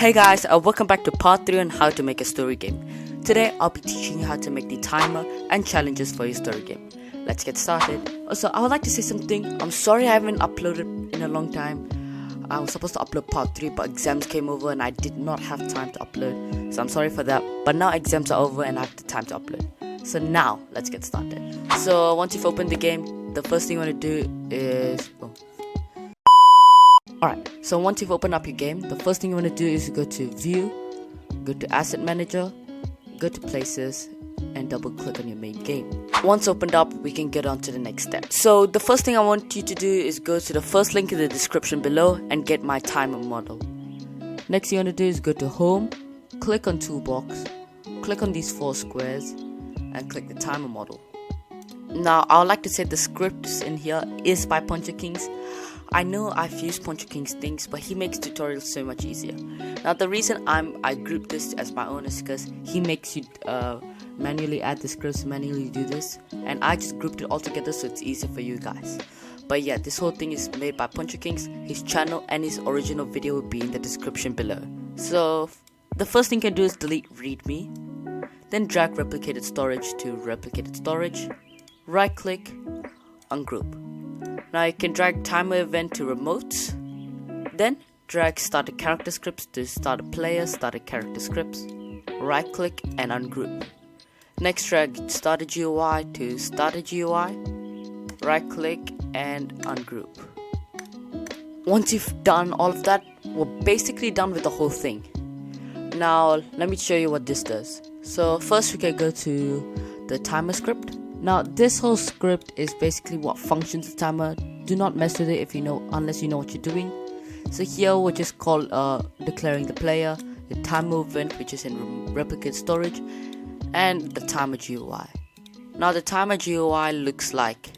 Hey guys, welcome back to part 3 on how to make a story game. Today I'll be teaching you how to make the timer and challenges for your story game. Let's get started. Also, I would like to say something. I'm sorry I haven't uploaded in a long time. I was supposed to upload part 3 but exams came over and I did not have time to upload. So I'm sorry for that. But now exams are over and I have the time to upload. So now, let's get started. So once you've opened the game, the first thing you want to do is... Alright, so once you've opened up your game, the first thing you want to do is go to View, go to Asset Manager, go to Places, and double click on your main game. Once opened up, we can get on to the next step. So the first thing I want you to do is go to the first link in the description below and get my timer model. Next thing you want to do is go to Home, click on Toolbox, click on these 4 squares, and click the timer model. Now, I would like to say the scripts in here is by Poncho Kings. I know I've used Poncho King's things, but he makes tutorials so much easier. Now the reason I grouped this as my own is because he makes you manually add the scripts, manually do this, and I just grouped it all together so it's easier for you guys. But yeah, this whole thing is made by Poncho Kings. His channel and his original video will be in the description below. So the first thing you can do is delete readme, then drag replicated storage to replicated storage, right click, ungroup. Now you can drag timer event to remotes, then drag started character scripts to started player, started character scripts, right click and ungroup. Next drag started GUI to started GUI, right click and ungroup. Once you've done all of that, we're basically done with the whole thing. Now let me show you what this does. So first we can go to the timer script. Now this whole script is basically what functions the timer. Do not mess with it unless you know what you're doing. So here we're just declaring the player, the timer event which is in replicate storage, and the timer GUI. Now the timer GUI looks like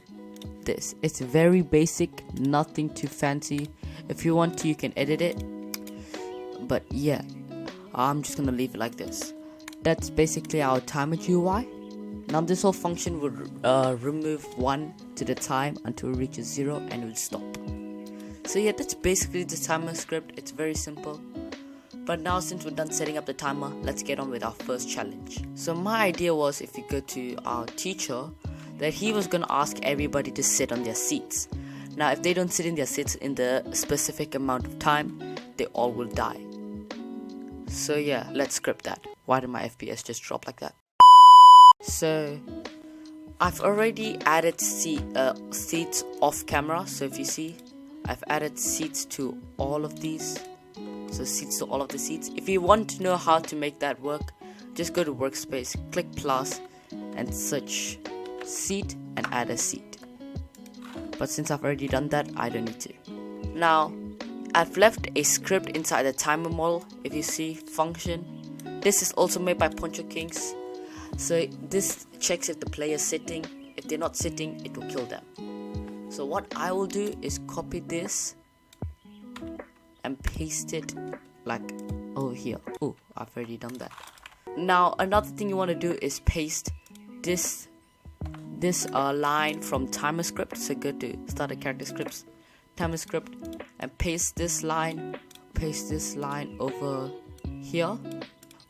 this. It's very basic, nothing too fancy. If you want to, you can edit it. But yeah, I'm just gonna leave it like this. That's basically our timer GUI. Now this whole function would remove 1 to the time until it reaches 0 and it will stop. So yeah, that's basically the timer script. It's very simple. But now since we're done setting up the timer, let's get on with our first challenge. So my idea was, if you go to our teacher, that he was going to ask everybody to sit on their seats. Now if they don't sit in their seats in the specific amount of time, they all will die. So yeah, let's script that. Why did my FPS just drop like that? So I've already added seats off camera. So if you see, I've added seats to all of these. So seats to all of the seats. If you want to know how to make that work, just go to workspace, click plus, and search seat and add a seat. But since I've already done that, I don't need to. Now I've left a script inside the timer model. If you see function, this is also made by Poncho Kings. So this checks if the player is sitting. If they're not sitting, it will kill them. So what I will do is copy this and paste it like over here. Oh, I've already done that. Now another thing you want to do is paste this line from timer script. So go to started character scripts, timer script, and paste this line over here.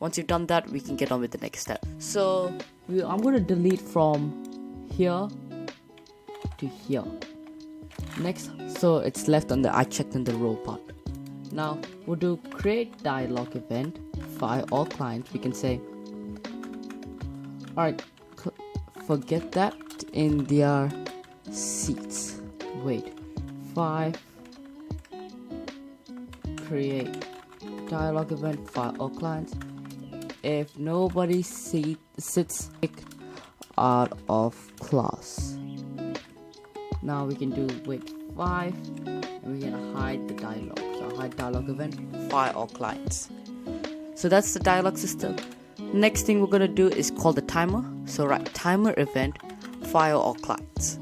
Once you've done that, we can get on with the next step. So I'm going to delete from here to here. Next, so it's left on the I checked in the row part. Now we'll do create dialog event for all clients. We can say, alright, forget that in their seats. Wait, 5 create dialog event for all clients. If nobody sits out of class. Now we can do wait 5 and we're gonna hide the dialog. So hide dialog event, fire all clients. So that's the dialog system. Next thing we're gonna do is call the timer. So write timer event, fire all clients.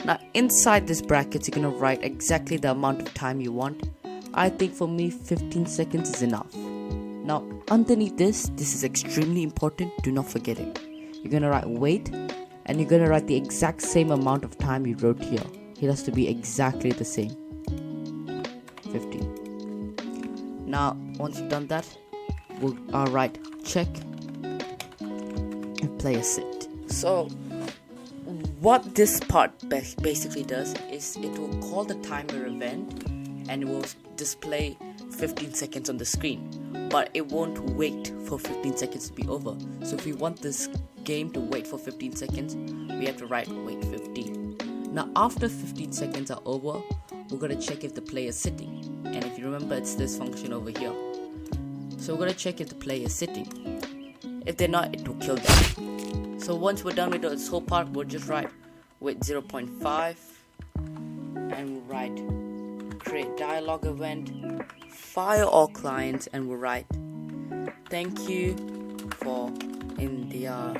Now inside this bracket you're gonna write exactly the amount of time you want. I think for me 15 seconds is enough. Now underneath this is extremely important, do not forget it. You're gonna write wait and you're gonna write the exact same amount of time you wrote here. It has to be exactly the same. 15. Now once you've done that, we'll write check and player sit. So what this part basically does is it will call the timer event and it will display 15 seconds on the screen, but it won't wait for 15 seconds to be over. So if we want this game to wait for 15 seconds, we have to write wait 15. Now after 15 seconds are over, we're going to check if the player is sitting, and if you remember, it's this function over here. So we're going to check if the player is sitting. If they're not, it will kill them. So once we're done with this whole part, we'll just write wait 0.5 and we'll write create dialog event, fire all clients, and we'll write thank you for in their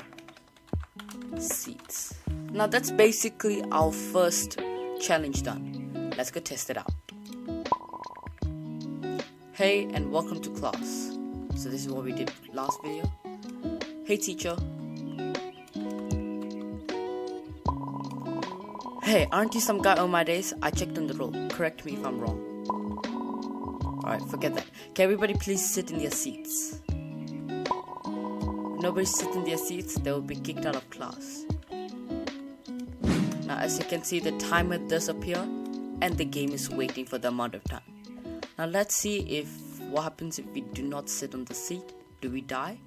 seats. Now that's basically our first challenge done. Let's go test it out. Hey and welcome to class. So this is what we did last video. Hey teacher. Hey, aren't you some guy on my days? I checked on the roll. Correct me if I'm wrong. Alright, forget that. Can everybody please sit in their seats? If nobody sit in their seats, they will be kicked out of class. Now as you can see, the timer does appear and the game is waiting for the amount of time. Now let's see if what happens if we do not sit on the seat. Do we die?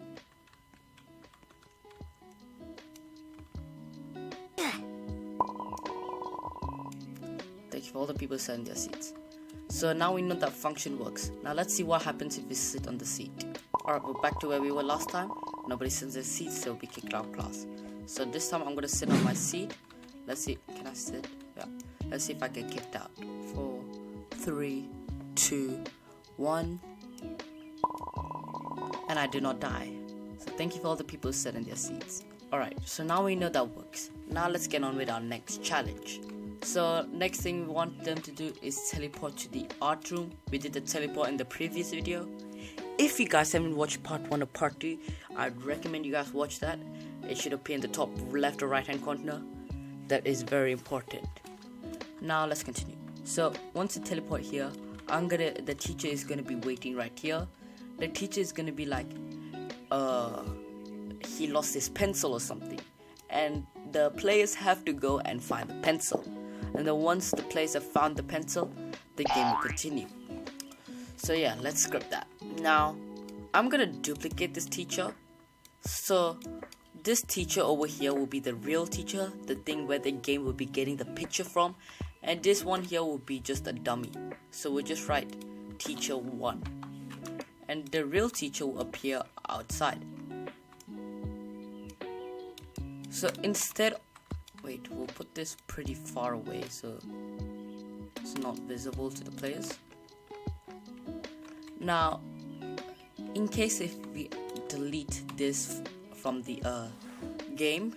Thank you for all the people sitting in their seats. So now we know that function works. Now let's see what happens if we sit on the seat. Alright, we're back to where we were last time. Nobody sits in their seats, so they'll be kicked out of class. So this time I'm gonna sit on my seat. Let's see, can I sit? Yeah. Let's see if I get kicked out. 4, 3, 2, 1. And I do not die. So thank you for all the people who sat in their seats. Alright, so now we know that works. Now let's get on with our next challenge. So next thing we want them to do is teleport to the art room. We did the teleport in the previous video. If you guys haven't watched part 1 or part 2, I'd recommend you guys watch that. It should appear in the top left or right hand corner. That is very important. Now let's continue. So once you teleport here, the teacher is gonna be waiting right here. The teacher is gonna be like, he lost his pencil or something, and the players have to go and find the pencil. And then once the players have found the pencil, the game will continue. So yeah, let's script that. Now, I'm gonna duplicate this teacher. So this teacher over here will be the real teacher, the thing where the game will be getting the picture from. And this one here will be just a dummy. So we'll just write teacher 1. And the real teacher will appear outside. So instead, wait, we'll put this pretty far away so it's not visible to the players. Now, in case if we delete this from the game,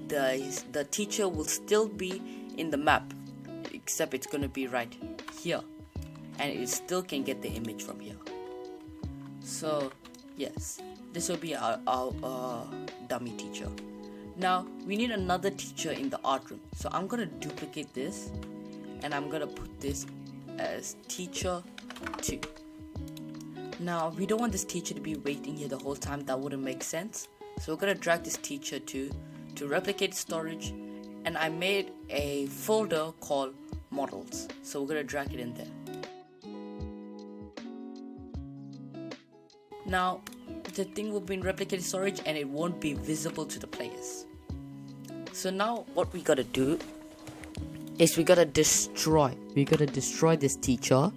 the teacher will still be in the map, except it's gonna be right here, and it still can get the image from here. So yes, this will be our dummy teacher. Now we need another teacher in the art room, so I'm gonna duplicate this and I'm gonna put this as teacher 2. Now we don't want this teacher to be waiting here the whole time. That wouldn't make sense. So we're gonna drag this teacher 2 to replicate storage, and I made a folder called models, so we're gonna drag it in there. Now the thing will be in replicated storage and it won't be visible to the players. So now what we gotta do is we gotta destroy this teacher,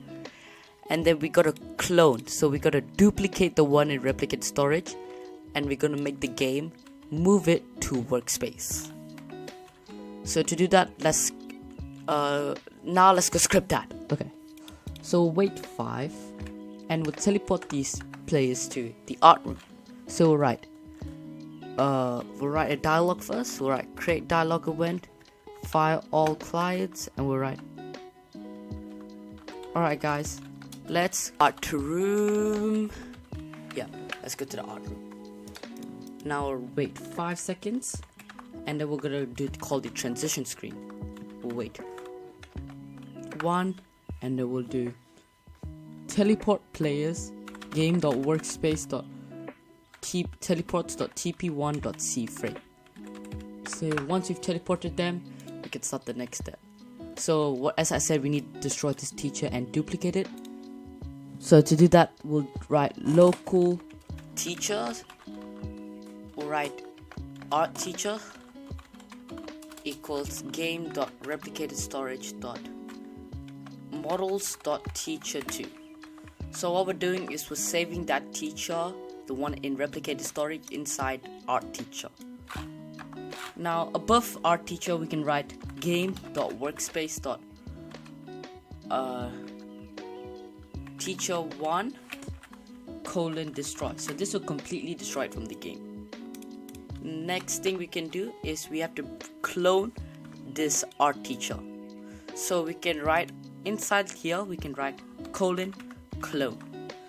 and then we gotta clone. So we gotta duplicate the one in replicate storage, and we're gonna make the game move it to workspace. So to do that, let's go script that. Okay, so wait 5 and we'll teleport these players to the art room. So we'll write a dialog first. We'll write create dialog event, fire all clients, and we'll write, alright guys, let's art room. Yeah, let's go to the art room. Now we'll wait 5 seconds, and then we're gonna call the transition screen. We'll wait 1, and then we'll do teleport players game.workspace.teleports.tp1.cframe. So once we've teleported them, we can start the next step. So as I said, we need to destroy this teacher and duplicate it. So to do that, we'll write local teachers. We'll write art teacher equals game.replicatedStorage.models.teacher2. So what we're doing is we're saving that teacher, the one in replicated storage, inside art teacher. Now above art teacher, we can write game.workspace.teacher1 :destroy. So this will completely destroy it from the game. Next thing we can do is we have to clone this art teacher. So we can write inside here, we can write :clone.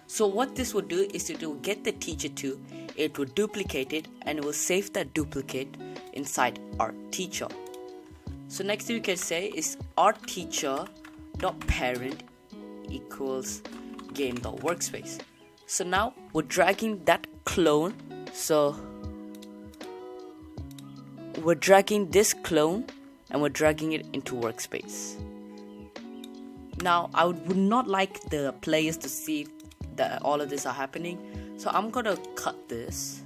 So what this will do is it will get the teacher 2, it will duplicate it, and it will save that duplicate inside art teacher. So next thing we can say is art teacher dot parent equals game.workspace. So now we're dragging that clone. So we're dragging this clone and we're dragging it into workspace. Now I would not like the players to see that all of this are happening, so I'm gonna cut this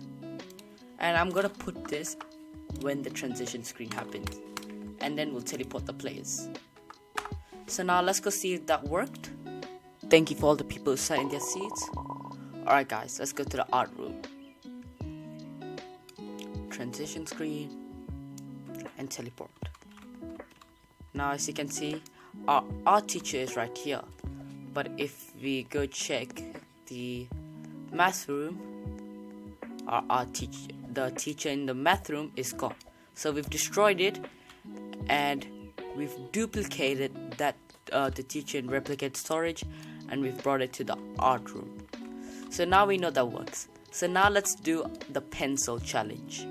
and I'm gonna put this when the transition screen happens, and then we'll teleport the players. So now let's go see if that worked. Thank you for all the people who sat in their seats. Alright guys, let's go to the art room. Transition screen and teleport. Now as you can see, our art teacher is right here, but if we go check the math room, the teacher in the math room is gone. So we've destroyed it and we've duplicated that the teacher in replicate storage, and we've brought it to the art room. So now we know that works. So now let's do the pencil challenge.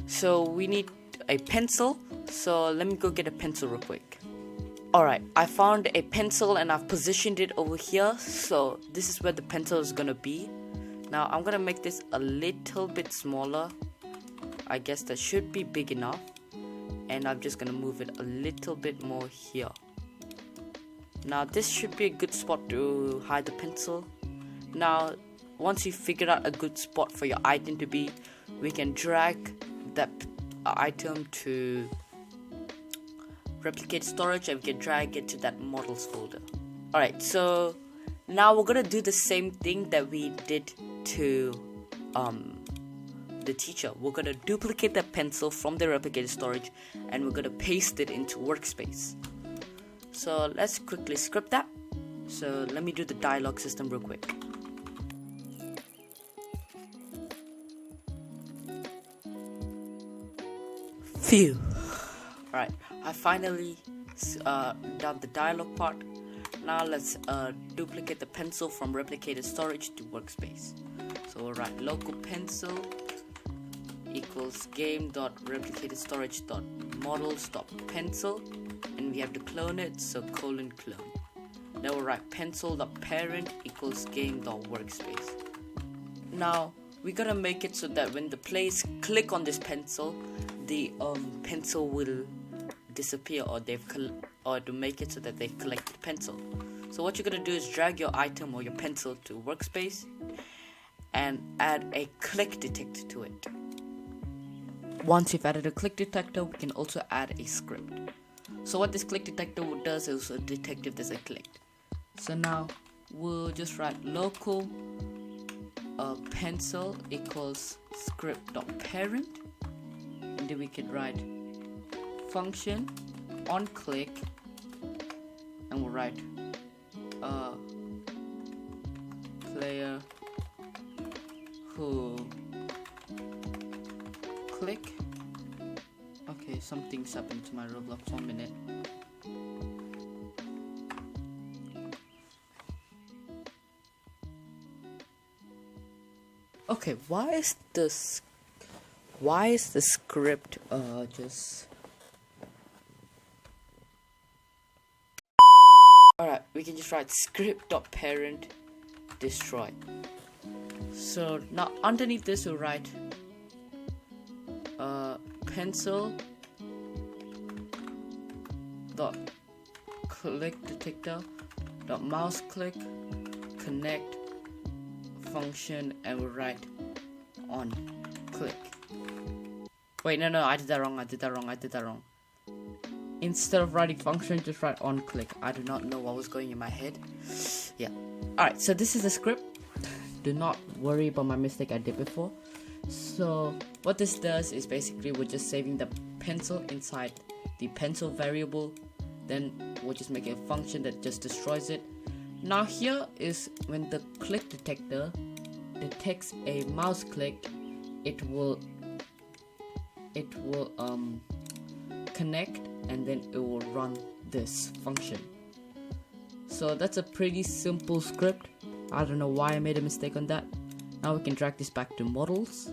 So we need a pencil, so let me go get a pencil real quick. Alright, I found a pencil and I've positioned it over here, so this is where the pencil is gonna be. Now I'm gonna make this a little bit smaller. I guess that should be big enough, and I'm just gonna move it a little bit more here. Now this should be a good spot to hide the pencil. Now once you figured out a good spot for your item to be, we can drag that item to replicate storage and we can drag it to that models folder. Alright, so now we're gonna do the same thing that we did to the teacher. We're gonna duplicate the pencil from the replicated storage and we're gonna paste it into workspace. So let's quickly script that. So let me do the dialog system real quick. Phew. Alright, I finally done the dialog part. Now let's duplicate the pencil from replicated storage to workspace. So we'll write local pencil equals game.replicatedStorage.models.pencil, and we have to clone it, so :clone. Then we'll write pencil.parent equals game.workspace. Now we gotta make it so that when the players click on this pencil, the pencil will disappear, or to make it so that they've collected the pencil. So what you're gonna do is drag your item or your pencil to workspace and add a click detector to it. Once you've added a click detector, we can also add a script. So what this click detector does is detect if there's a click. So now we'll just write local pencil equals script.parent, and then we can write function on click, and we'll write player who click. Okay, something's happened to my Roblox. 1 minute. Okay, why is the script just... Alright, we can just write script.parent destroy. So now underneath this we'll write pencil dot click detector dot mouse click connect function, and we'll write on click. Wait, no, I did that wrong. Instead of writing function, just write on click. I do not know what was going in my head. Yeah. Alright, so this is the script. Do not worry about my mistake I did before. So what this does is basically we're just saving the pencil inside the pencil variable. Then we'll just make a function that just destroys it. Now here is when the click detector detects a mouse click, it will connect, and then it will run this function. So that's a pretty simple script. I don't know why I made a mistake on that. Now we can drag this back to models,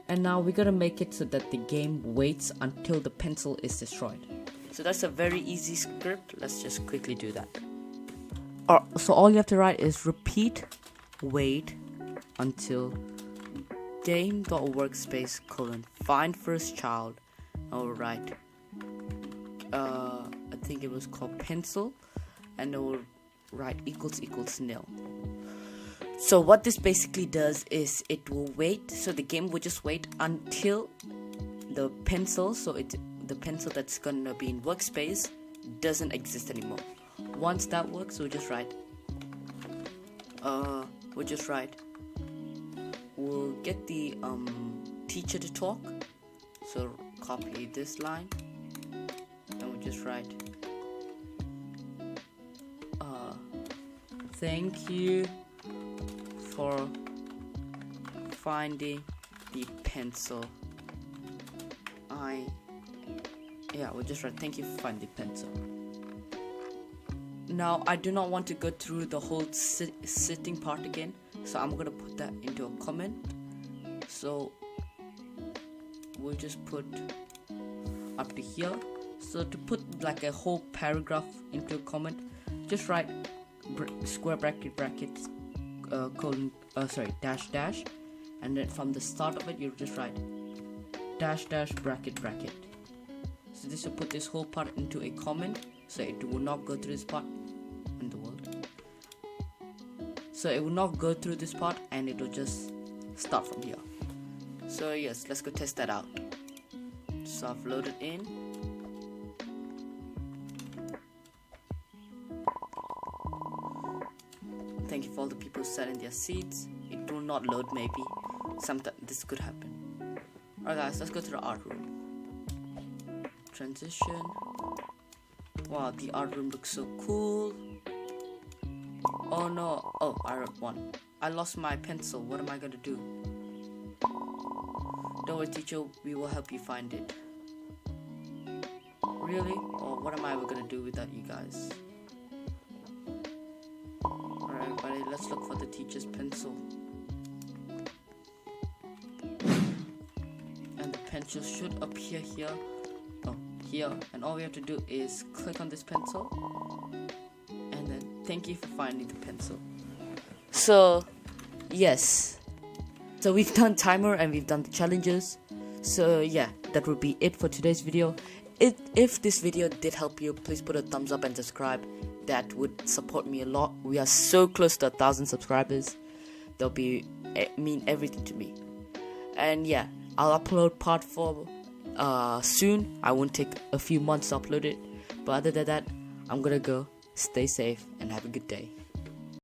and now we're gonna make it so that the game waits until the pencil is destroyed. So that's a very easy script. Let's just quickly do that. So all you have to write is repeat wait until game.workspace : find first child. I'll write I think it was called pencil, and it will write equals nil. So what this basically does is it will wait, so the game will just wait until the pencil, the pencil that's gonna be in workspace doesn't exist anymore. Once that works, we'll get the teacher to talk. So copy this line, and we'll just write thank you for finding the pencil. We'll just write thank you for finding the pencil. Now I do not want to go through the whole sitting part again, so I'm gonna put that into a comment. So we'll just put up to here. So to put like a whole paragraph into a comment, just write square bracket dash, and then from the start of it you'll just write dash bracket. So this will put this whole part into a comment, so it will not go through this part in the world. So it will not go through this part, and it will just start from here. So yes, let's go test that out. So I've loaded in. Thank you for all the people who sat in their seats. It will not load, maybe. Sometimes this could happen. Alright guys, let's go to the art room. Transition. Wow, the art room looks so cool. Oh no. Oh, I wrote 1. I lost my pencil. What am I gonna do? Don't worry, teacher, we will help you find it. Really? Or what am I ever gonna do without you guys? Alright everybody, let's look for the teacher's pencil. And the pencil should appear here. Oh, here. And all we have to do is click on this pencil. And then thank you for finding the pencil. So, yes. So we've done timer and we've done the challenges. So yeah, that would be it for today's video. If this video did help you, please put a thumbs up and subscribe. That would support me a lot. We are so close to 1,000 subscribers. They'll mean everything to me. And yeah, I'll upload part 4 soon. I won't take a few months to upload it. But other than that, I'm gonna go. Stay safe and have a good day.